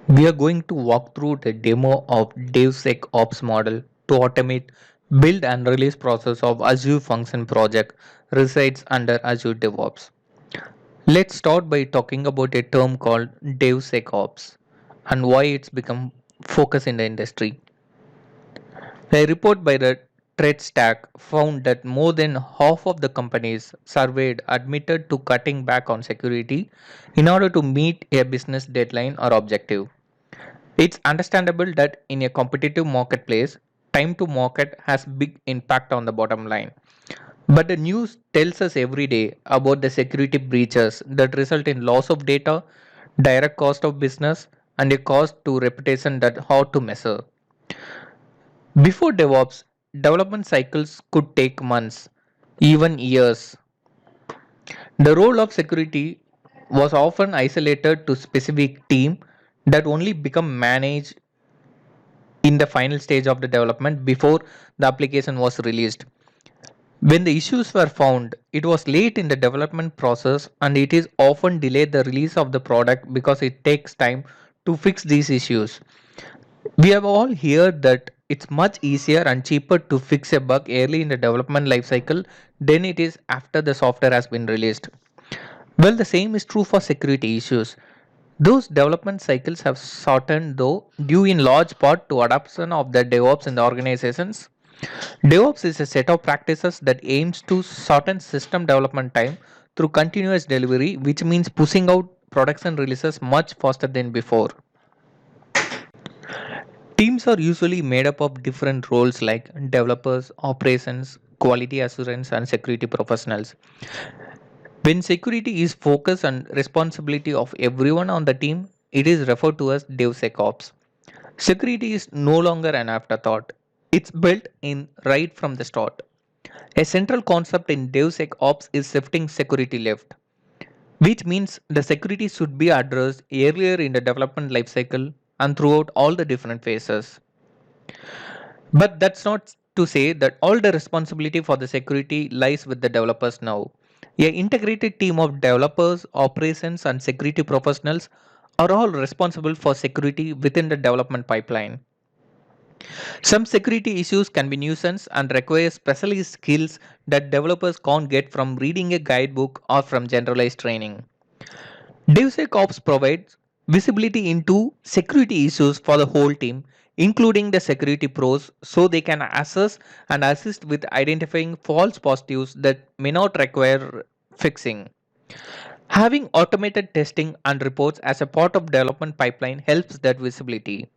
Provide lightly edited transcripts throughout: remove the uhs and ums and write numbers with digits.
We are going to walk through the demo of DevSecOps model to automate build and release process of Azure function project resides under Azure DevOps. Let's start by talking about a term called DevSecOps and why it's become focus in the industry. A report by the Threat Stack found that more than half of the companies surveyed admitted to cutting back on security in order to meet a business deadline or objective. It's understandable that in a competitive marketplace, time to market has big impact on the bottom line. But the news tells us every day about the security breaches that result in loss of data, direct cost of business, and a cost to reputation that hard to measure. Before DevOps, development cycles could take months, even years. The role of security was often isolated to specific team that only become managed in the final stage of the development before the application was released. When the issues were found, it was late in the development process and it is often delayed the release of the product because it takes time to fix these issues. We have all heard that it's much easier and cheaper to fix a bug early in the development lifecycle than it is after the software has been released. Well, the same is true for security issues. Those development cycles have shortened though due in large part to adoption of the DevOps in the organizations. DevOps is a set of practices that aims to shorten system development time through continuous delivery, which means pushing out production releases much faster than before. Teams are usually made up of different roles like developers, operations, quality assurance, and security professionals. When security is focus and responsibility of everyone on the team, it is referred to as DevSecOps. Security is no longer an afterthought. It's built in right from the start. A central concept in DevSecOps is shifting security left, which means the security should be addressed earlier in the development lifecycle and throughout all the different phases. But that's not to say that all the responsibility for the security lies with the developers now. A integrated team of developers, operations, and security professionals are all responsible for security within the development pipeline. Some security issues can be nuisance and require specialized skills that developers can't get from reading a guidebook or from generalized training. DevSecOps provides visibility into security issues for the whole team, including the security pros, so they can assess and assist with identifying false positives that may not require fixing. Having automated testing and reports as a part of development pipeline helps that visibility.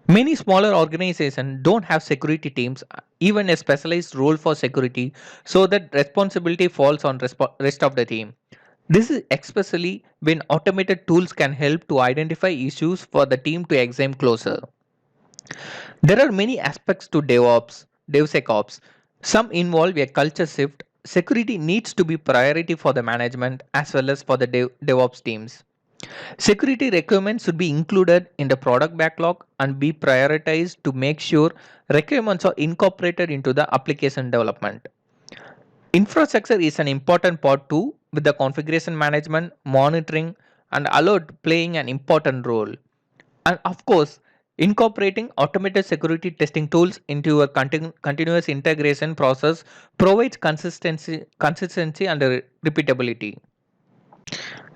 Many smaller organizations don't have security teams, even a specialized role for security, so that responsibility falls on rest of the team. This is especially when automated tools can help to identify issues for the team to examine closer. There are many aspects to DevSecOps. Some involve a culture shift. Security needs to be priority for the management as well as for the DevOps teams. Security requirements should be included in the product backlog and be prioritized to make sure requirements are incorporated into the application development. Infrastructure is an important part too, with the configuration management, monitoring, and alert playing an important role. And of course, incorporating automated security testing tools into your continuous integration process provides consistency and repeatability.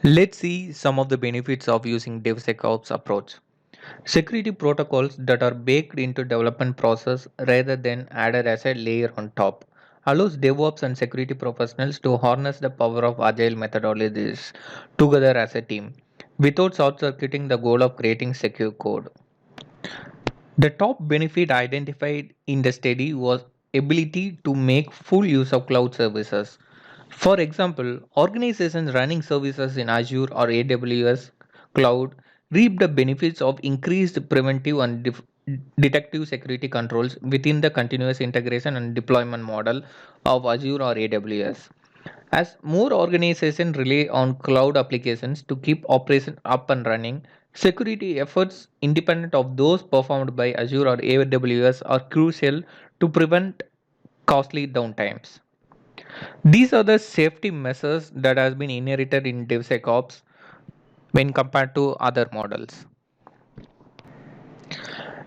Let's see some of the benefits of using DevSecOps approach. Security protocols that are baked into development process rather than added as a layer on top allows DevOps and security professionals to harness the power of agile methodologies together as a team without short-circuiting the goal of creating secure code. The top benefit identified in the study was ability to make full use of cloud services. For example, organizations running services in Azure or AWS cloud reap the benefits of increased preventive and detective security controls within the continuous integration and deployment model of Azure or AWS. As more organizations rely on cloud applications to keep operations up and running, security efforts independent of those performed by Azure or AWS are crucial to prevent costly downtimes. These are the safety measures that has been inherited in DevSecOps when compared to other models.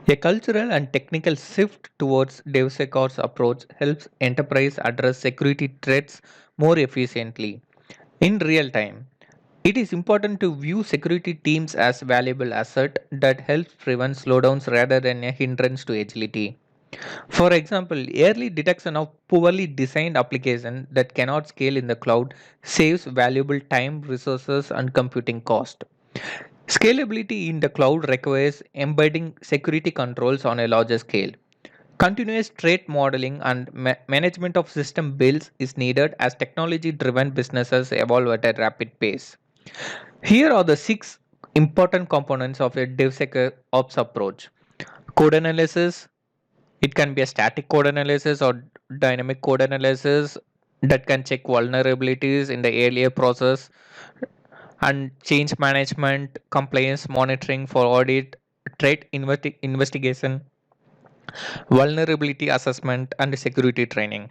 A cultural and technical shift towards DevSecOps approach helps enterprise address security threats more efficiently in real time. It is important to view security teams as valuable asset that helps prevent slowdowns rather than a hindrance to agility. For example, early detection of poorly designed applications that cannot scale in the cloud saves valuable time, resources, and computing cost. Scalability in the cloud requires embedding security controls on a larger scale. Continuous threat modeling and management of system builds is needed as technology driven businesses evolve at a rapid pace. Here are the six important components of a DevSecOps approach: code analysis. It can be a static code analysis or dynamic code analysis that can check vulnerabilities in the earlier process, and change management, compliance monitoring for audit, threat investigation, vulnerability assessment, and security training.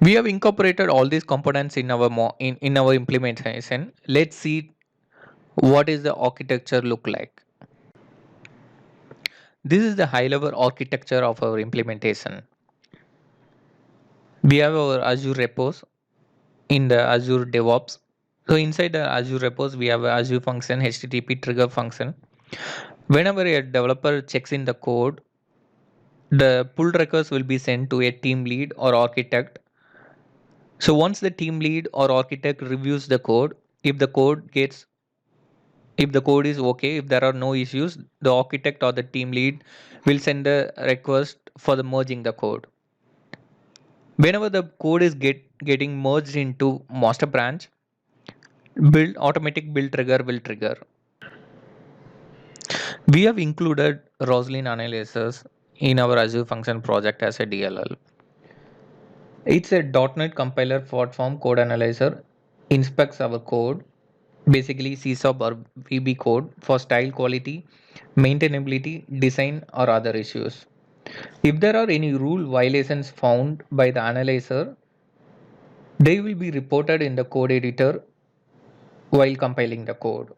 We have incorporated all these components in our in our implementation. Let's see what is the architecture look like. This is the high level architecture of our implementation. We have our Azure repos in the Azure DevOps. So inside the Azure repos, we have a Azure function, HTTP trigger function. Whenever a developer checks in the code, the pull request will be sent to a team lead or architect. So once the team lead or architect reviews the code, if the code gets if the code is okay, if there are no issues, the architect or the team lead will send a request for the merging the code. Whenever the code is getting merged into master branch, build automatic build trigger will trigger. We have included Roslyn analysis in our Azure function project as a DLL. It's a .NET compiler platform code analyzer, inspects our code, basically CSOP or VB code for style quality, maintainability, design or other issues. If there are any rule violations found by the analyzer, they will be reported in the code editor while compiling the code,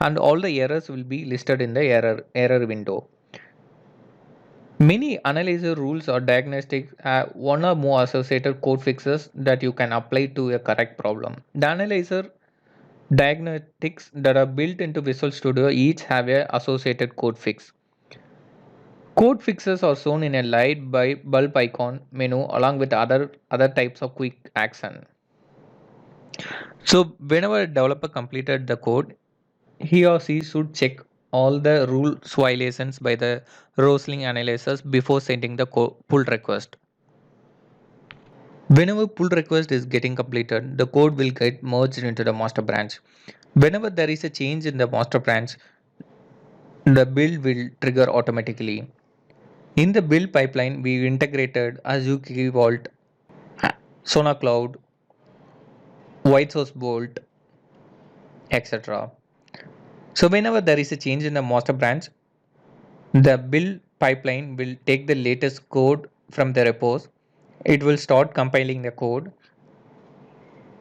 and all the errors will be listed in the error window. Many analyzer rules or diagnostics have one or more associated code fixes that you can apply to a correct problem. The analyzer diagnostics that are built into Visual Studio each have a associated code fix. Code fixes are shown in a light by bulb icon menu along with other types of quick action. So whenever a developer completed the code, he or she should check all the rules violations by the Rosling analyzers before sending the pull request. Whenever pull request is getting completed, the code will get merged into the master branch. Whenever there is a change in the master branch, the build will trigger automatically. In the build pipeline, we integrated Azure Key Vault, Sona Cloud, White Source Bolt, etc. So whenever there is a change in the master branch, the build pipeline will take the latest code from the repos. It will start compiling the code.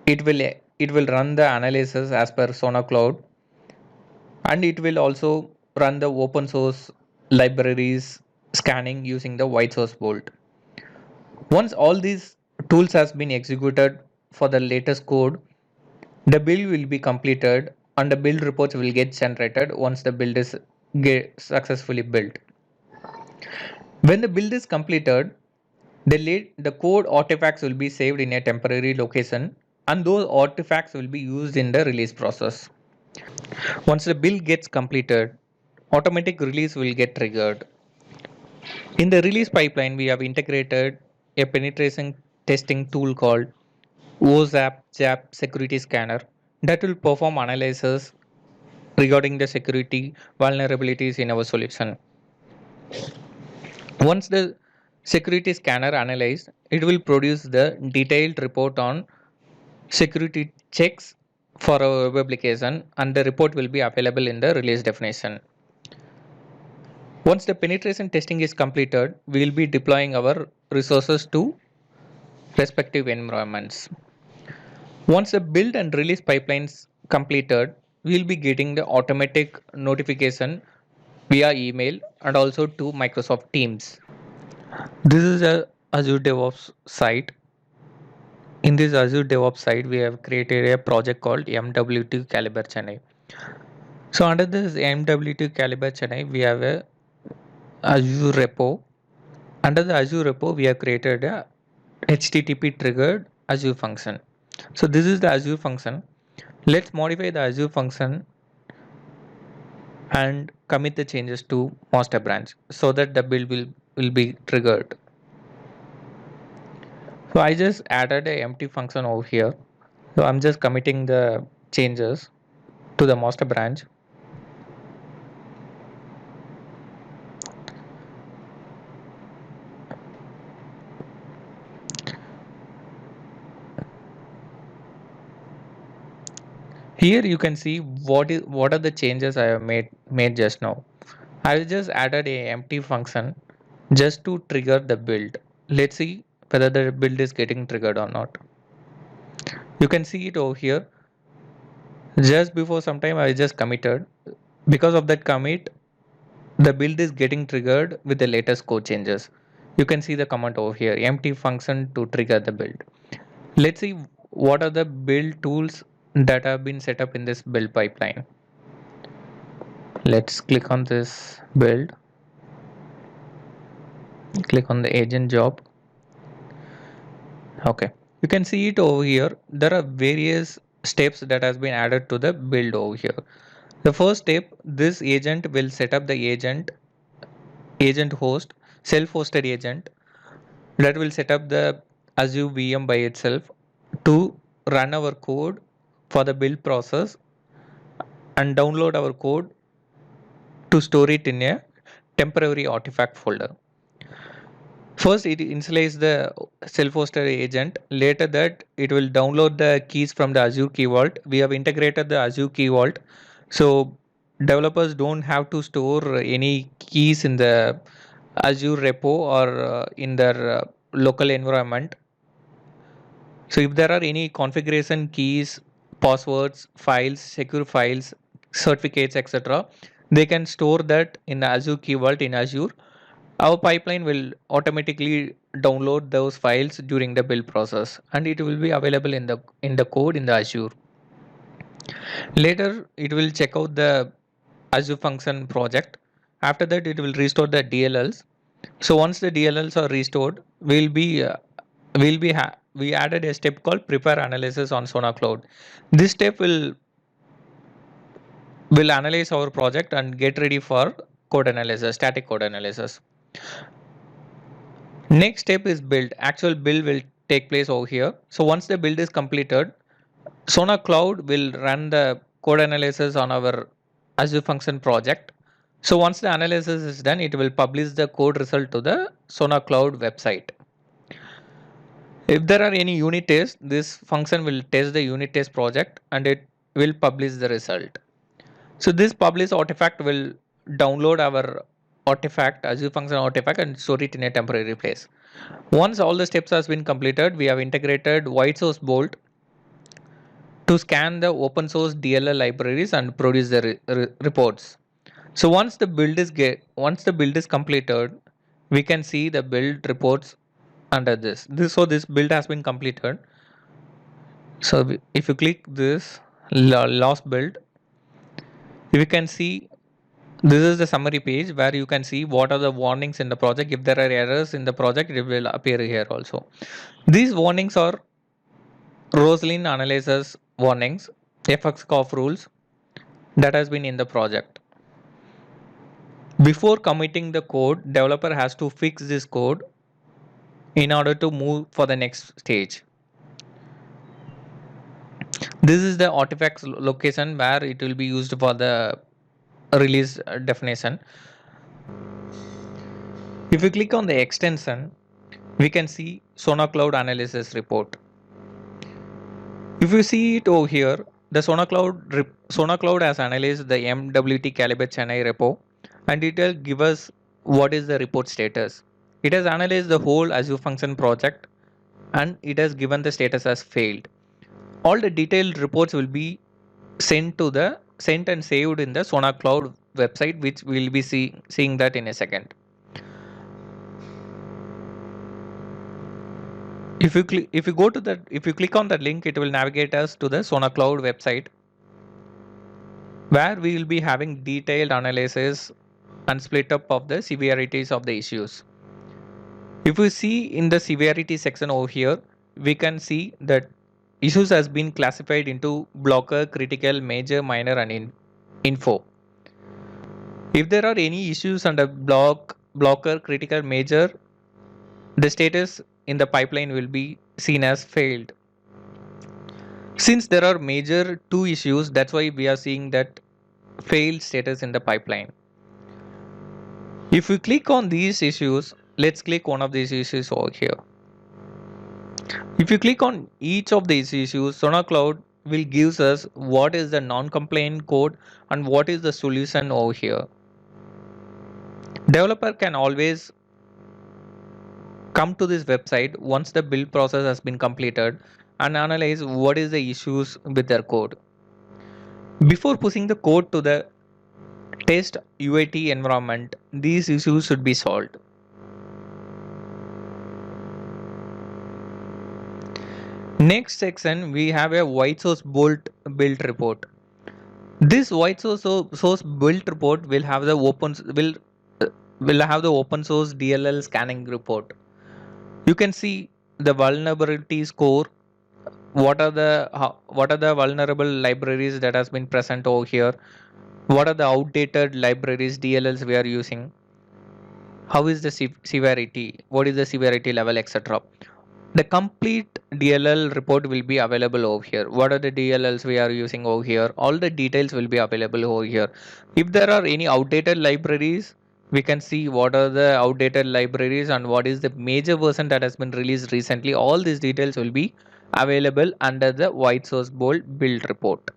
It will run the analysis as per Sona Cloud, and it will also run the open source libraries scanning using the white source bolt. Once all these tools has been executed for the latest code, the build will be completed and the build reports will get generated once the build is successfully built. When the build is completed, the code artifacts will be saved in a temporary location, and those artifacts will be used in the release process. Once the build gets completed, automatic release will get triggered. In the release pipeline, we have integrated a penetration testing tool called OZAP Security Scanner that will perform analysis regarding the security vulnerabilities in our solution. Once the security scanner analyzed, it will produce the detailed report on security checks for our web application, and the report will be available in the release definition. Once the penetration testing is completed, we will be deploying our resources to respective environments. Once the build and release pipelines completed, we will be getting the automatic notification via email and also to Microsoft Teams. This is a Azure DevOps site. In this Azure DevOps site, we have created a project called MW2 Caliber Chennai. So under this MW2 Caliber Chennai, we have a Azure repo. Under the Azure repo, we have created a HTTP triggered Azure function. So this is the Azure function. Let's modify the Azure function and commit the changes to master branch so that the build will be triggered. So I just added a empty function over here. So I'm just committing the changes to the master branch. Here you can see what are the changes I have made just now. I just added a empty function just to trigger the build. Let's see whether the build is getting triggered or not. You can see it over here. Just before some time I just committed. Because of that commit, the build is getting triggered with the latest code changes. You can see the comment over here, empty function to trigger the build. Let's see what are the build tools that have been set up in this build pipeline. Let's click on this build. Click on the agent job. Okay, you can see it over here. There are various steps that has been added to the build over here. The first step, this agent will set up the agent host, self-hosted agent that will set up the Azure VM by itself to run our code for the build process and download our code to store it in a temporary artifact folder. First, it initializes the self-hosted agent. Later that, it will download the keys from the Azure Key Vault. We have integrated the Azure Key Vault. So developers don't have to store any keys in the Azure repo or in their local environment. So if there are any configuration keys, passwords, files, secure files, certificates, etc., they can store that in the Azure Key Vault in Azure. Our pipeline will automatically download those files during the build process, and it will be available in the code in the Azure. Later, it will check out the Azure function project. After that, it will restore the DLLs. So once the DLLs are restored, we added a step called prepare analysis on Sona Cloud. This step will analyze our project and get ready for code analysis, static code analysis. Next step is build. Actual build will take place over here. So once the build is completed, Sona Cloud will run the code analysis on our Azure function project. So once the analysis is done, it will publish the code result to the Sona Cloud website. If there are any unit tests, this function will test the unit test project and it will publish the result. So this publish artifact will download our artifact, Azure function artifact, and store it in a temporary place. Once all the steps has been completed, we have integrated white source bolt to scan the open source DLL libraries and produce the reports. So once the build is completed, we can see the build reports under this build has been completed. So if you click this last build, you can see this is the summary page where you can see what are the warnings in the project. If there are errors in the project, it will appear here also. These warnings are Roslyn analyzes warnings, FXCOF rules that has been in the project. Before committing the code, developer has to fix this code in order to move for the next stage. This is the artifacts location where it will be used for the release definition. If we click on the extension, we can see Sona Cloud Analysis report. If you see it over here, the Sona Cloud has analyzed the MWT Caliber Chennai repo, and it will give us what is the report status. It has analyzed the whole Azure function project and it has given the status as failed. All the detailed reports will be sent and saved in the Sona Cloud website, which we'll be seeing that in a second. If you click on that link, it will navigate us to the Sona Cloud website, where we will be having detailed analysis and split up of the severities of the issues. If we see in the severity section over here, we can see that issues has been classified into blocker, critical, major, minor, and info. If there are any issues under blocker, critical, major, the status in the pipeline will be seen as failed. Since there are major two issues, that's why we are seeing that failed status in the pipeline. If we click on these issues, let's click one of these issues over here. If you click on each of these issues, Sona Cloud will gives us what is the non-compliant code and what is the solution over here. Developer can always come to this website once the build process has been completed and analyze what is the issues with their code. Before pushing the code to the test UAT environment, these issues should be solved. Next section, we have a white source bolt build report. This white source build report will have the open source DLL scanning report. You can see the vulnerability score. What are the vulnerable libraries that has been present over here? What are the outdated libraries DLLs we are using? How is the severity? What is the severity level, etc. The complete DLL report will be available over here. What are the DLLs we are using over here? All the details will be available over here. If there are any outdated libraries, we can see what are the outdated libraries and what is the major version that has been released recently. All these details will be available under the white source bolt build report.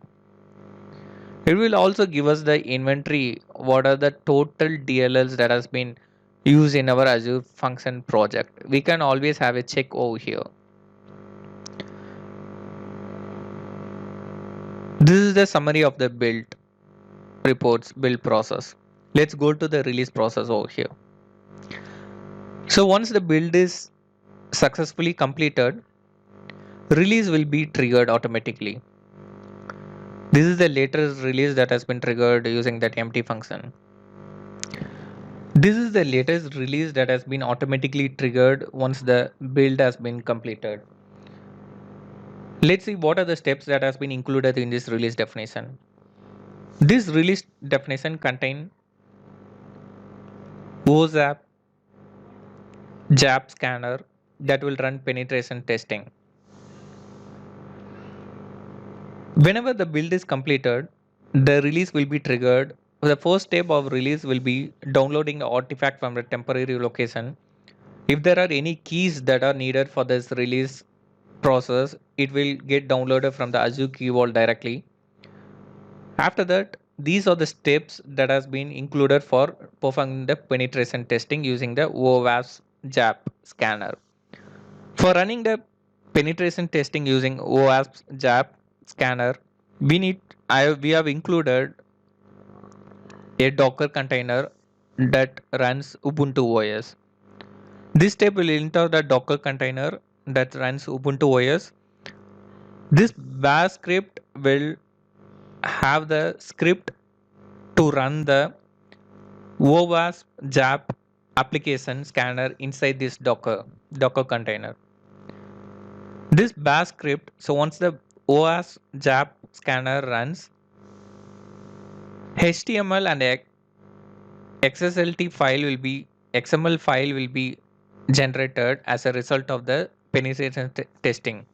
It will also give us the inventory. What are the total DLLs that has been used in our Azure function project? We can always have a check over here. This is the summary of the build reports build process. Let's go to the release process over here. So once the build is successfully completed, release will be triggered automatically. This is the latest release that has been triggered using that empty function. This is the latest release that has been automatically triggered once the build has been completed. Let's see what are the steps that has been included in this release definition. This release definition contains OZAP JAP scanner that will run penetration testing. Whenever the build is completed, the release will be triggered. The first step of release will be downloading the artifact from the temporary location. If there are any keys that are needed for this release process, it will get downloaded from the Azure Key Vault directly. After that, these are the steps that has been included for performing the penetration testing using the OWASP JAP scanner. For running the penetration testing using OWASP JAP scanner, we have included a Docker container that runs Ubuntu OS. This step will enter the Docker container that runs Ubuntu OS. This bash script will have the script to run the OWASP JAP application scanner inside this Docker container. This bash script, so once the OWASP JAP scanner runs, HTML and XSLT file will be XML file will be generated as a result of the penetration testing.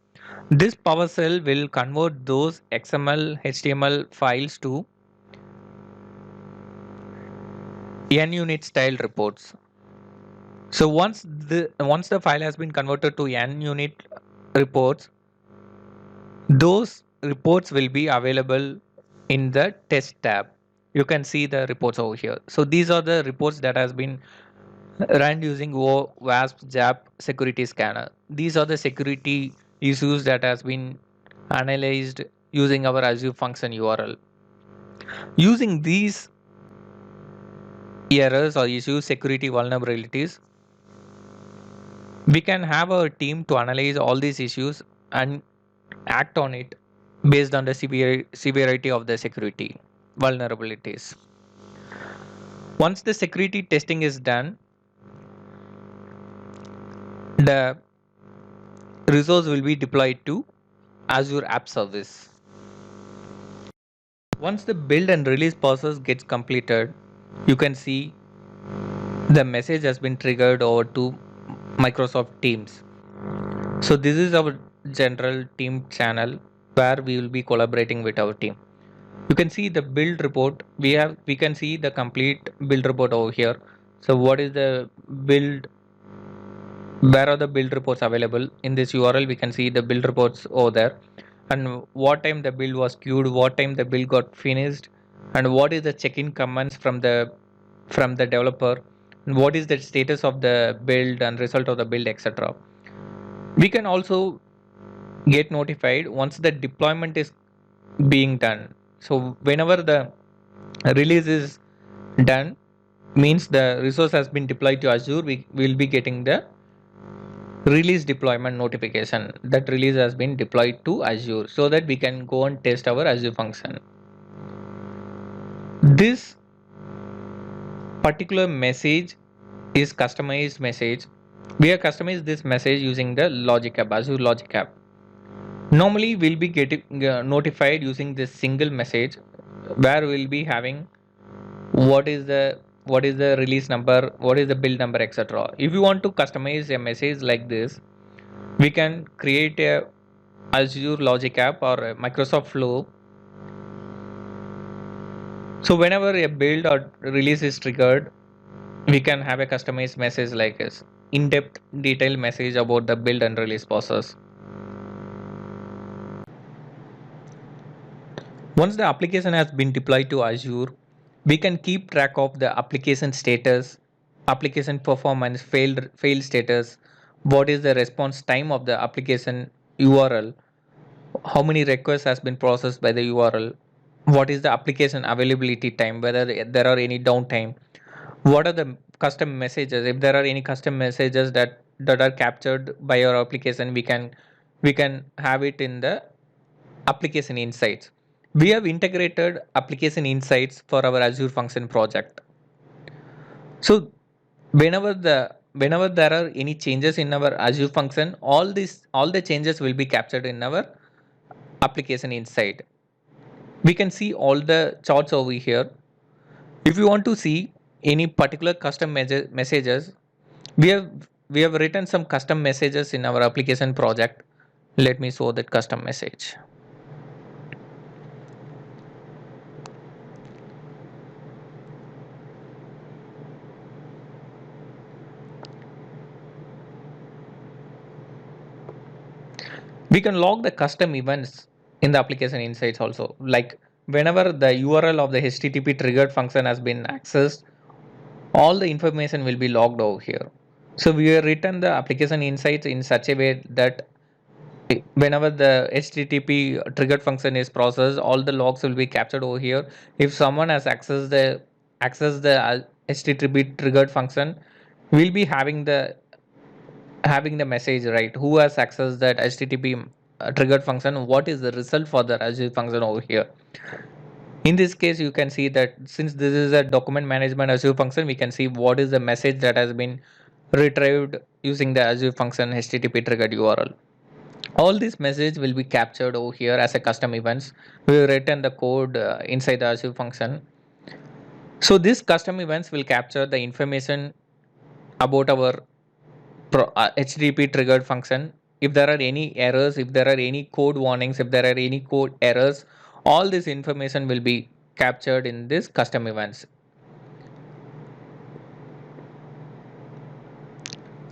This PowerShell will convert those XML HTML files to NUnit style reports. So once the file has been converted to NUnit reports, those reports will be available in the test tab. You can see the reports over here. So these are the reports that has been run using OWASP JAP security scanner. These are the security issues that has been analyzed using our Azure function URL. Using these errors or issues, security vulnerabilities, we can have a team to analyze all these issues and act on it based on the severity of the security vulnerabilities. Once the security testing is done, the resource will be deployed to Azure App Service. Once the build and release process gets completed, you can see the message has been triggered over to Microsoft Teams. So this is our general team channel where we will be collaborating with our team. You can see the build report. We can see the complete build report over here. So what is the build, where are the build reports available? In this URL we can see the build reports over there, and what time the build was queued, what time the build got finished, and what is the check-in comments from the developer, and what is the status of the build and result of the build, etc. We can also get notified once the deployment is being done. So whenever the release is done, means the resource has been deployed to Azure, we will be getting the release deployment notification that release has been deployed to Azure, so that we can go and test our Azure function. This particular message is customized message. We have customized this message using the Logic app, Azure Logic app. Normally we'll be getting notified using this single message where we'll be having what is the release number, what is the build number, etc. If you want to customize a message like this, we can create a Azure Logic app or a Microsoft Flow. So whenever a build or release is triggered, we can have a customized message like this, in-depth detailed message about the build and release process. Once the application has been deployed to Azure, we can keep track of the application status, application performance, failed status, what is the response time of the application URL, how many requests has been processed by the URL, what is the application availability time, whether there are any downtime, what are the custom messages, if there are any custom messages that are captured by your application, we can have it in the application insights. We have integrated application insights for our Azure function project. So whenever there are any changes in our Azure function, all the changes will be captured in our application insight. We can see all the charts over here. If you want to see any particular custom messages, we have we have written some custom messages in our application project. Let me show that custom message. We can log the custom events in the application insights also. Like whenever the URL of the HTTP triggered function has been accessed, all the information will be logged over here. So we have written the application insights in such a way that whenever the HTTP triggered function is processed, all the logs will be captured over here. If someone has accessed the HTTP triggered function, we'll be having the message, right, who has accessed that HTTP triggered function, what is the result for the Azure function over here. In this case, you can see that since this is a document management Azure function, we can see what is the message that has been retrieved using the Azure function HTTP triggered URL. All this message will be captured over here as a custom events. We have written the code inside the Azure function. So this custom events will capture the information about our HTTP triggered function. If there are any errors, if there are any code warnings, if there are any code errors, all this information will be captured in this custom events.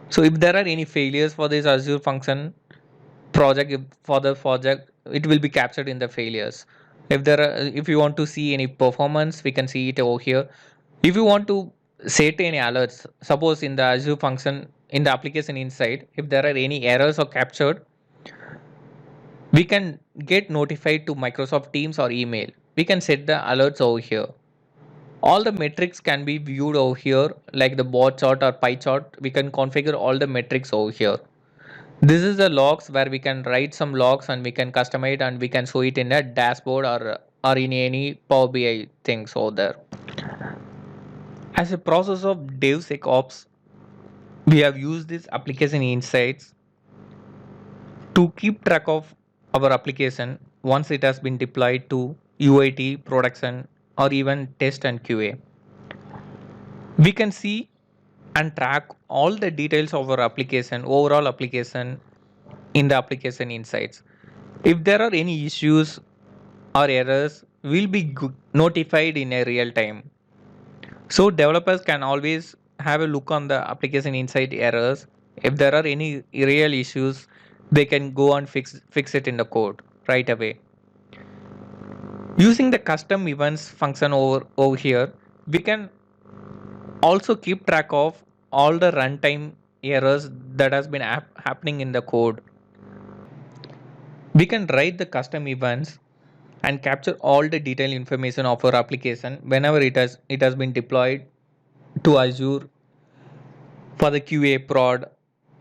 So if there are any failures for this Azure function project, for the project, it will be captured in the failures. If you want to see any performance, we can see it over here. If you want to set any alerts, suppose in the Azure function in the application inside, if there are any errors or captured, we can get notified to Microsoft Teams or email. We can set the alerts over here. All the metrics can be viewed over here, like the bar chart or pie chart. We can configure all the metrics over here. This is the logs where we can write some logs and we can customize and we can show it in a dashboard or in any Power BI things over there. As a process of DevSecOps, we have used this application insights to keep track of our application once it has been deployed to UAT, production, or even test and QA. We can see and track all the details of our application, overall application in the application insights. If there are any issues or errors, will be notified in a real time. So developers can always have a look on the application insight errors. If there are any real issues, they can go and fix it in the code right away. Using the custom events function over here, we can also keep track of all the runtime errors that has been happening in the code. We can write the custom events and capture all the detailed information of our application whenever it has been deployed to Azure for the QA prod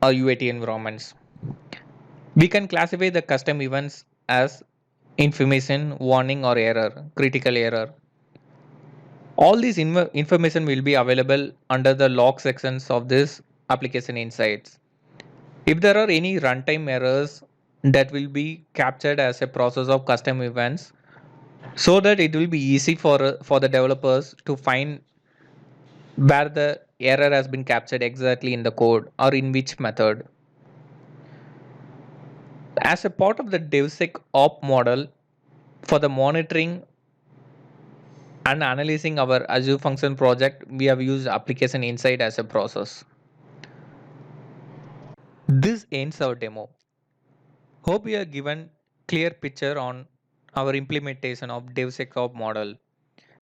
or UAT environments. We can classify the custom events as information, warning or error, critical error. All this information will be available under the log sections of this application insights. If there are any runtime errors, that will be captured as a process of custom events so that it will be easy for the developers to find where the error has been captured exactly in the code or in which method. As a part of the DevSecOps model for the monitoring and analyzing our Azure function project, we have used application insight as a process. This ends our demo. Hope you are given clear picture on our implementation of DevSecOps model.